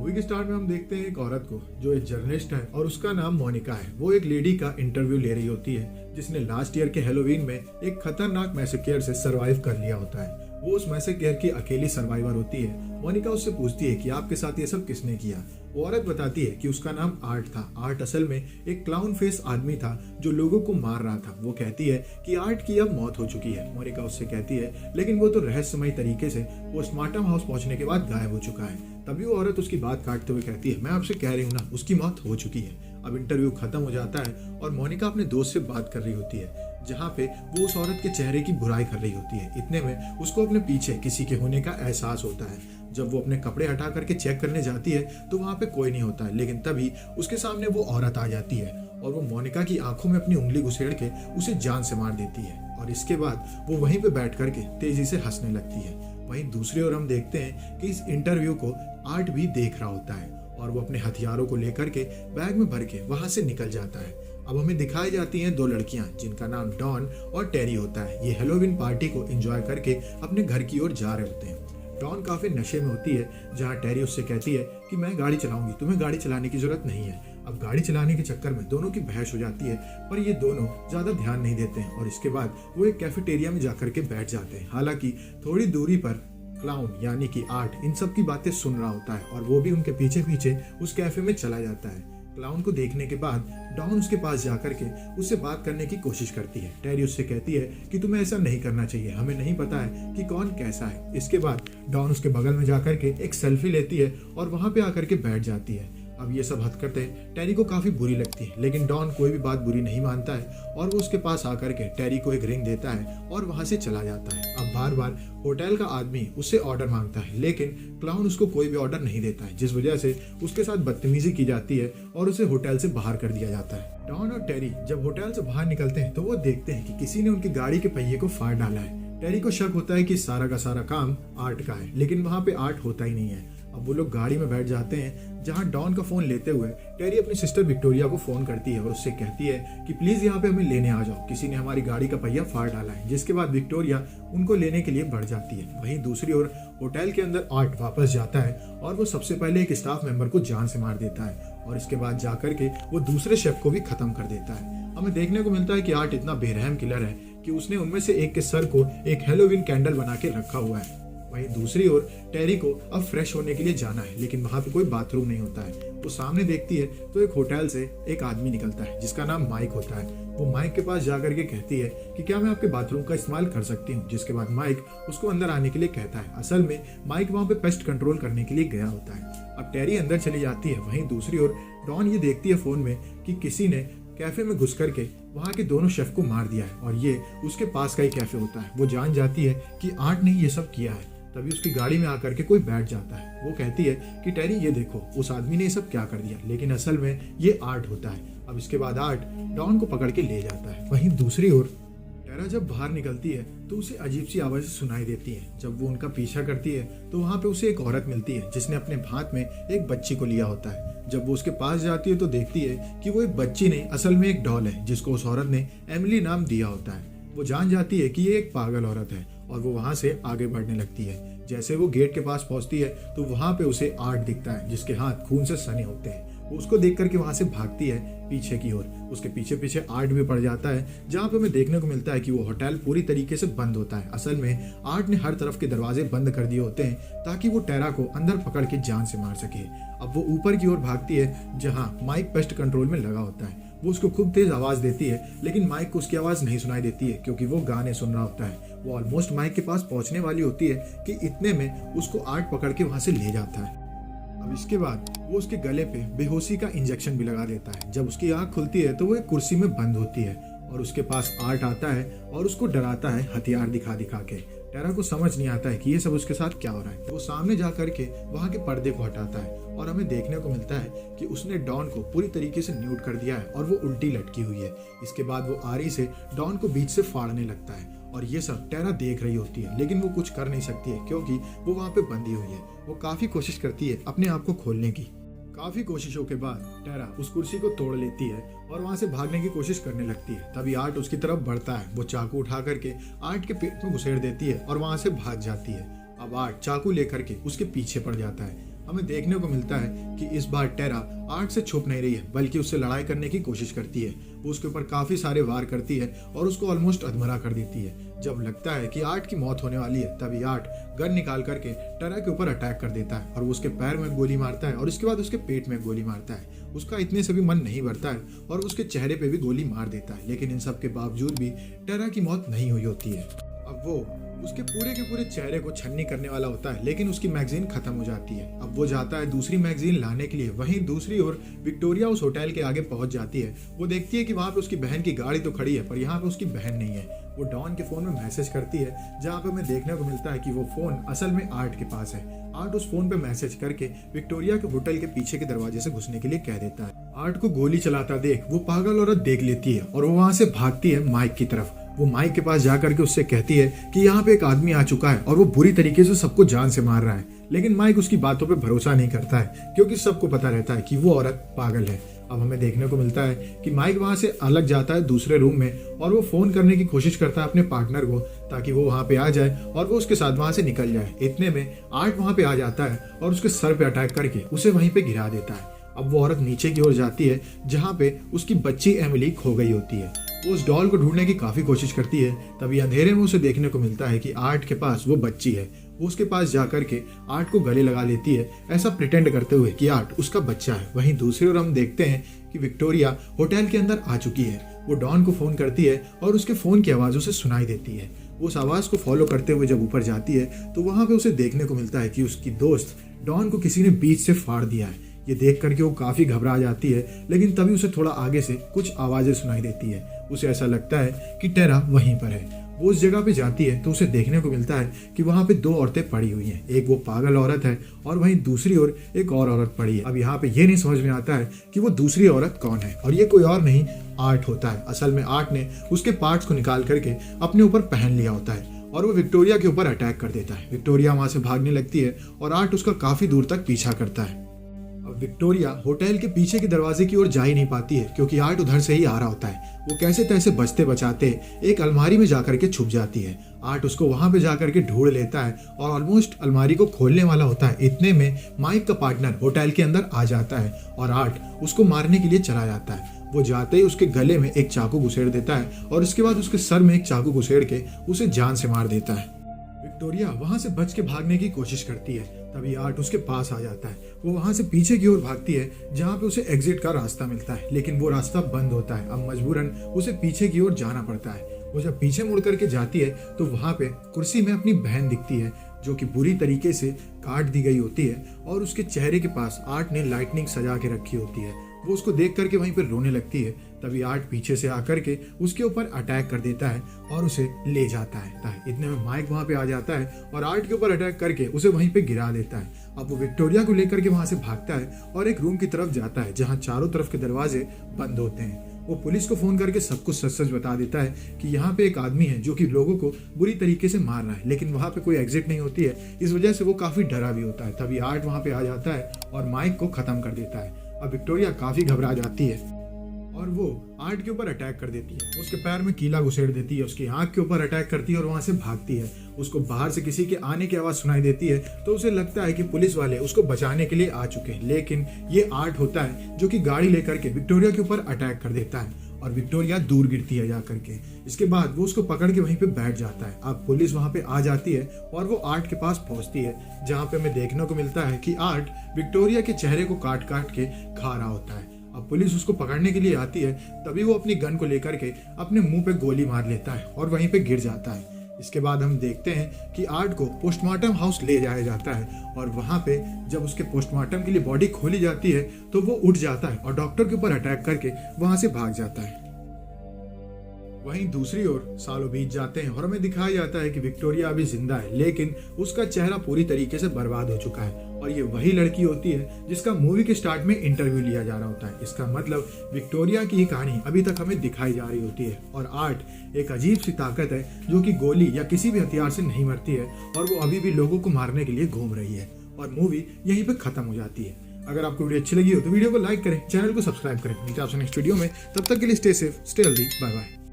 Movie के start में हम देखते हैं एक औरत को जो एक जर्नलिस्ट है और उसका नाम मोनिका है। वो एक लेडी का इंटरव्यू ले रही होती है जिसने लास्ट ईयर के हैलोवीन में एक खतरनाक मैसेकेयर से सरवाइव कर लिया होता है। वो उस मैसेकेयर की अकेली सर्वाइवर होती है। मोनिका उससे पूछती है कि आपके साथ ये सब किसने किया। वो औरत बताती है कि उसका नाम आर्ट था। आर्ट असल में एक क्लाउन फेस आदमी था जो लोगों को मार रहा था। वो कहती है कि आर्ट की अब मौत हो चुकी है। मोनिका उससे कहती है लेकिन वो तो रहस्यमय तरीके से पोस्टमार्टम हाउस पहुंचने के बाद गायब हो चुका है। तभी वो औरत उसकी बात काटते हुए कहती है मैं आपसे कह रही हूँ ना, उसकी मौत हो चुकी है। अब इंटरव्यू खत्म हो जाता है और मोनिका अपने दोस्त से बात कर रही होती है जहाँ पे वो उस औरत के चेहरे की बुराई कर रही होती है। इतने में उसको अपने पीछे किसी के होने का एहसास होता है। जब वो अपने कपड़े हटा करके चेक करने जाती है तो वहाँ पे कोई नहीं होता है, लेकिन तभी उसके सामने वो औरत आ जाती है और वो मोनिका की आंखों में अपनी उंगली घुसेड़ के उसे जान से मार देती है। और इसके बाद वो वहीं पे बैठ करके तेजी से हंसने लगती है। वहीं दूसरी ओर हम देखते हैं कि इस इंटरव्यू को आर्ट भी देख रहा होता है और वो अपने हथियारों को लेकर के बैग में भर के वहां से निकल जाता है। अब हमें दिखाई जाती हैं दो लड़कियां जिनका नाम डॉन और टेरी होता है। ये हैलोवीन पार्टी को एंजॉय करके अपने घर की ओर जा रहे होते हैं। डॉन काफी नशे में होती है जहाँ टेरी उससे कहती है कि मैं गाड़ी चलाऊंगी, तुम्हें गाड़ी चलाने की जरूरत नहीं है। अब गाड़ी चलाने के चक्कर में दोनों की बहस हो जाती है पर ये दोनों ज्यादा ध्यान नहीं देते हैं और इसके बाद वो एक कैफेटेरिया में जाकर के बैठ जाते हैं। हालांकि थोड़ी दूरी पर क्लाउन यानी कि आर्ट इन सब की बातें सुन रहा होता है और वो भी उनके पीछे पीछे उस कैफे में चला जाता है। क्लाउन को देखने के बाद डॉन उसके पास जाकर के उससे बात करने की कोशिश करती है। टेरी उससे कहती है कि तुम्हें ऐसा नहीं करना चाहिए, हमें नहीं पता है कि कौन कैसा है। इसके बाद डॉन उसके बगल में जाकर के एक सेल्फी लेती है और वहां पे आकर के बैठ जाती है। अब ये सब हरकतें टेरी को काफी बुरी लगती है, लेकिन डॉन कोई भी बात बुरी नहीं मानता है और वो उसके पास आकर के टेरी को एक रिंग देता है और वहां से चला जाता है। अब बार बार होटल का आदमी उससे ऑर्डर मांगता है लेकिन क्लाउन उसको कोई भी ऑर्डर नहीं देता है, जिस वजह से उसके साथ बदतमीजी की जाती है और उसे होटल से बाहर कर दिया जाता है। डॉन और टेरी जब होटल से बाहर निकलते हैं तो वो देखते हैं कि किसी ने उनकी गाड़ी के पहिए को फाड़ डाला है। टेरी को शक होता है कि सारा का सारा काम आर्ट का है, लेकिन वहां पे आर्ट होता ही नहीं है। अब वो लोग गाड़ी में बैठ जाते हैं जहां डॉन का फोन लेते हुए टेरी अपनी सिस्टर विक्टोरिया को फोन करती है और उससे कहती है कि प्लीज यहाँ पे हमें लेने आ जाओ, किसी ने हमारी गाड़ी का पहिया फाड़ डाला है। जिसके बाद विक्टोरिया उनको लेने के लिए बढ़ जाती है। वहीं दूसरी ओर होटल के अंदर आर्ट वापस जाता है और वो सबसे पहले एक स्टाफ मेंबर को जान से मार देता है और इसके बाद जाकर के वो दूसरे शेफ को भी खत्म कर देता है। हमें देखने को मिलता है कि आर्ट इतना बेरहम किलर है कि उसने उनमें से एक के सर को एक हैलोवीन कैंडल बना के रखा हुआ है। वहीं दूसरी ओर टेरी को अब फ्रेश होने के लिए जाना है, लेकिन वहां पे कोई बाथरूम नहीं होता है। वो सामने देखती है तो एक होटल से एक आदमी निकलता है जिसका नाम माइक होता है। वो माइक के पास जाकर के कहती है कि क्या मैं आपके बाथरूम का इस्तेमाल कर सकती हूँ। जिसके बाद माइक उसको अंदर आने के लिए कहता है। असल में माइक वहां पे पेस्ट कंट्रोल करने के लिए गया होता है। अब टेरी अंदर चली जाती है। वहीं दूसरी ओर डॉन ये देखती है फोन में कि किसी ने कैफे में घुस करके वहाँ के दोनों शेफ को मार दिया है और ये उसके पास का ही कैफे होता है। वो जान जाती है कि आर्ट ने ये सब किया है। तभी उसकी गाड़ी में आकर के कोई बैठ जाता है। वो कहती है कि टेरी ये देखो उस आदमी ने ये सब क्या कर दिया, लेकिन असल में ये आर्ट होता है। अब इसके बाद आर्ट डॉन को पकड़ के ले जाता है। वहीं दूसरी ओर टेरा जब बाहर निकलती है तो उसे अजीब सी आवाजें सुनाई देती है। जब वो उनका पीछा करती है तो वहाँ पे उसे एक औरत मिलती है जिसने अपने हाथ में एक बच्ची को लिया होता है। जब वो उसके पास जाती है तो देखती है कि वो एक बच्ची नहीं, असल में एक डॉल है जिसको उस औरत ने एमिली नाम दिया होता है। वो जान जाती है कि ये एक पागल औरत है और वो वहां से आगे बढ़ने लगती है। जैसे वो गेट के पास पहुंचती है तो वहां पे उसे आर्ट दिखता है जिसके हाथ खून से सने होते हैं। वो उसको देख करके वहां से भागती है पीछे की ओर। उसके पीछे पीछे आर्ट भी पड़ जाता है जहाँ पे हमें देखने को मिलता है कि वो होटल पूरी तरीके से बंद होता है। असल में आर्ट ने हर तरफ के दरवाजे बंद कर दिए होते हैं ताकि वो टेरा को अंदर पकड़ के जान से मार सके। अब वो ऊपर की ओर भागती है जहाँ माइक पेस्ट कंट्रोल में लगा होता है। वो उसको खूब तेज आवाज देती है लेकिन माइक को उसकी आवाज नहीं सुनाई देती है क्योंकि वो गाने सुन रहा होता है। वो ऑलमोस्ट माइक के पास पहुंचने वाली होती है कि इतने में उसको आर्ट पकड़ के वहां से ले जाता है। अब इसके बाद वो उसके गले पे बेहोशी का इंजेक्शन भी लगा देता है। जब उसकी आंख खुलती है तो वो एक कुर्सी में बंद होती है और उसके पास आर्ट आता है और उसको डराता है हथियार दिखा दिखा के। टेरा को समझ नहीं आता है कि ये सब उसके साथ क्या हो रहा है। वो सामने जा करके वहाँ के पर्दे को हटाता है और हमें देखने को मिलता है कि उसने डॉन को पूरी तरीके से न्यूड कर दिया है और वो उल्टी लटकी हुई है। इसके बाद वो आरी से डॉन को बीच से फाड़ने लगता है और ये सब टेरा देख रही होती है, लेकिन वो कुछ कर नहीं सकती है क्योंकि वो वहाँ पे बंधी हुई है। वो काफी कोशिश करती है अपने आप को खोलने की। काफी कोशिशों के बाद टेरा उस कुर्सी को तोड़ लेती है और वहां से भागने की कोशिश करने लगती है। तभी आर्ट उसकी तरफ बढ़ता है। वो चाकू उठा करके आर्ट के पेट में घुसेड़ देती है और वहां से भाग जाती है। अब आर्ट चाकू लेकर के उसके पीछे पड़ जाता है। हमें देखने को मिलता है कि इस बार टेरा आर्ट से छुप नहीं रही है, बल्कि उससे लड़ाई करने की कोशिश करती है। वो उसके ऊपर काफी सारे वार करती है और उसको ऑलमोस्ट अधमरा कर देती है। जब लगता है कि आर्ट की मौत होने वाली है, तभी आर्ट गन निकाल करके टेरा के ऊपर अटैक कर देता है और वो उसके पैर में गोली मारता है और उसके बाद उसके पेट में गोली मारता है। उसका इतने से भी मन नहीं भरता है और उसके चेहरे पे भी गोली मार देता है, लेकिन इन सब के बावजूद भी टेरा की मौत नहीं हुई होती है। अब वो उसके पूरे के पूरे चेहरे को छन्नी करने वाला होता है, लेकिन उसकी मैगजीन खत्म हो जाती है। अब वो जाता है दूसरी मैगजीन लाने के लिए। वहीं दूसरी ओर विक्टोरिया उस होटल के आगे पहुंच जाती है। वो देखती है कि वहां पे उसकी बहन की गाड़ी तो खड़ी है, पर यहाँ पे उसकी बहन नहीं है। वो डॉन के फोन में मैसेज करती है, जहाँ पे हमें देखने को मिलता है कि वो फोन असल में आर्ट के पास है। आर्ट उस फोन पे मैसेज करके विक्टोरिया के होटल के पीछे के दरवाजे से घुसने के लिए कह देता है। आर्ट को गोली चलाता देख वो पागल औरत देख लेती है और वो वहां से भागती है माइक की तरफ। वो माइक के पास जाकर के उससे कहती है कि यहाँ पे एक आदमी आ चुका है और वो बुरी तरीके से सबको जान से मार रहा है, लेकिन माइक उसकी बातों पे भरोसा नहीं करता है, क्योंकि सबको पता रहता है कि वो औरत पागल है। अब हमें देखने को मिलता है कि माइक वहां से अलग जाता है दूसरे रूम में और वो फोन करने की कोशिश करता है अपने पार्टनर को, ताकि वो वहां पे आ जाए और वो उसके साथ वहां से निकल जाए। इतने में आर्ट वहां पे आ जाता है और उसके सर पे अटैक करके उसे वहीं पे गिरा देता है। अब वो औरत नीचे की ओर जाती है, जहाँ पे उसकी बच्ची एमिली खो गई होती है। वो उस डॉल को ढूंढने की काफी कोशिश करती है, तभी अंधेरे में उसे देखने को मिलता है कि आर्ट के पास वो बच्ची है। वो उसके पास जाकर के आर्ट को गले लगा लेती है, ऐसा प्रिटेंड करते हुए कि आर्ट उसका बच्चा है। वहीं दूसरी ओर हम देखते हैं कि विक्टोरिया होटल के अंदर आ चुकी है। वो डॉन को फोन करती है और उसके फोन की आवाज उसे सुनाई देती है। वो उस आवाज को फॉलो करते हुए जब ऊपर जाती है तो वहां पे उसे देखने को मिलता है कि उसकी दोस्त डॉन को किसी ने बीच से फाड़ दिया है। ये देख करके वो काफी घबरा जाती है, लेकिन तभी उसे थोड़ा आगे से कुछ आवाजें सुनाई देती है। उसे ऐसा लगता है कि टेरा वहीं पर है। वो उस जगह पे जाती है तो उसे देखने को मिलता है कि वहां पे दो औरतें पड़ी हुई हैं। एक वो पागल औरत है और वहीं दूसरी ओर एक और औरत पड़ी है। अब यहाँ पे ये नहीं समझ में आता है कि वो दूसरी औरत कौन है, और ये कोई और नहीं आर्ट होता है। असल में आर्ट ने उसके पार्ट्स को निकाल करके अपने ऊपर पहन लिया होता है और वो विक्टोरिया के ऊपर अटैक कर देता है। विक्टोरिया वहां से भागने लगती है और आर्ट उसका काफी दूर तक पीछा करता है। अब विक्टोरिया होटल के पीछे के दरवाजे की ओर जा ही नहीं पाती है, क्योंकि आर्ट उधर से ही आ रहा होता है। वो कैसे तैसे बचते बचाते एक अलमारी में जाकर के छुप जाती है। आर्ट उसको वहां पे जाकर के ढूंढ लेता है और ऑलमोस्ट अलमारी को खोलने वाला होता है। इतने में माइक का पार्टनर होटल के अंदर आ जाता है और आर्ट उसको मारने के लिए चला जाता है। वो जाते ही उसके गले में एक चाकू घुसेड़ देता है और उसके बाद उसके सर में एक चाकू घुसेड़ के उसे जान से मार देता है। विक्टोरिया वहां से बच के भागने की कोशिश करती है, तभी आर्ट उसके पास आ जाता है। वो वहां से पीछे की ओर भागती है, जहां पे उसे एग्जिट का रास्ता मिलता है, लेकिन वो रास्ता बंद होता है। अब मजबूरन उसे पीछे की ओर जाना पड़ता है। वो जब पीछे मुड़ करके जाती है तो वहां पे कुर्सी में अपनी बहन दिखती है, जो कि बुरी तरीके से काट दी गई होती है और उसके चेहरे के पास आर्ट ने लाइटनिंग सजा के रखी होती है। वो उसको देख करके वहीं पर रोने लगती है। तभी आर्ट पीछे से आकर के उसके ऊपर अटैक कर देता है और उसे ले जाता है। इतने में माइक वहां पे आ जाता है और आर्ट के ऊपर अटैक करके उसे वहीं पे गिरा देता है। अब वो विक्टोरिया को लेकर के वहां से भागता है और एक रूम की तरफ जाता है, जहां चारों तरफ के दरवाजे बंद होते हैं। वो पुलिस को फोन करके सब कुछ सच सच बता देता है कि यहाँ पे एक आदमी है जो कि लोगों को बुरी तरीके से मार रहा है, लेकिन वहां पे कोई एग्जिट नहीं होती है। इस वजह से वो काफी डरा भी होता है। तभी आर्ट वहां पे आ जाता है और माइक को खत्म कर देता है। अब विक्टोरिया काफी घबरा जाती है और वो आर्ट के ऊपर अटैक कर देती है। उसके पैर में कीला घुसेड़ देती है, उसकी आंख के ऊपर अटैक करती है और वहां से भागती है। उसको बाहर से किसी के आने की आवाज सुनाई देती है तो उसे लगता है कि पुलिस वाले उसको बचाने के लिए आ चुके हैं, लेकिन ये आर्ट होता है जो कि गाड़ी लेकर के विक्टोरिया के ऊपर अटैक कर देता है और विक्टोरिया दूर गिरती है जाकर के। इसके बाद वो उसको पकड़ के वहीं पे बैठ जाता है। अब पुलिस वहां पे आ जाती है और वो आर्ट के पास पहुंचती है, जहां पे हमें देखने को मिलता है कि आर्ट विक्टोरिया के चेहरे को काट काट के खा रहा होता है। अब पुलिस उसको पकड़ने के लिए आती है, तभी वो अपनी गन को लेकर के अपने मुंह पे गोली मार लेता है और वहीं पे गिर जाता है। इसके बाद हम देखते हैं कि आर्ट को पोस्टमार्टम हाउस ले जाया जाता है और वहां पे जब उसके पोस्टमार्टम के लिए बॉडी खोली जाती है तो वो उठ जाता है और डॉक्टर के ऊपर अटैक करके वहां से भाग जाता है। वहीं दूसरी ओर सालों बीत जाते हैं और हमें दिखाया जाता है कि विक्टोरिया अभी जिंदा है, लेकिन उसका चेहरा पूरी तरीके से बर्बाद हो चुका है और ये वही लड़की होती है जिसका मूवी के स्टार्ट में इंटरव्यू लिया जा रहा होता है। इसका मतलब विक्टोरिया की ये कहानी अभी तक हमें दिखाई जा रही होती है और आर्ट एक अजीब सी ताकत है जो कि गोली या किसी भी हथियार से नहीं मरती है और वो अभी भी लोगों को मारने के लिए घूम रही है और मूवी यहीं पे खत्म हो जाती है। अगर आपको वीडियो अच्छी लगी हो तो वीडियो को लाइक करें, चैनल को सब्सक्राइब करें। मिलते हैं आपसे नेक्स्ट वीडियो में, तब तक के लिए stay safe, stay healthy, bye bye.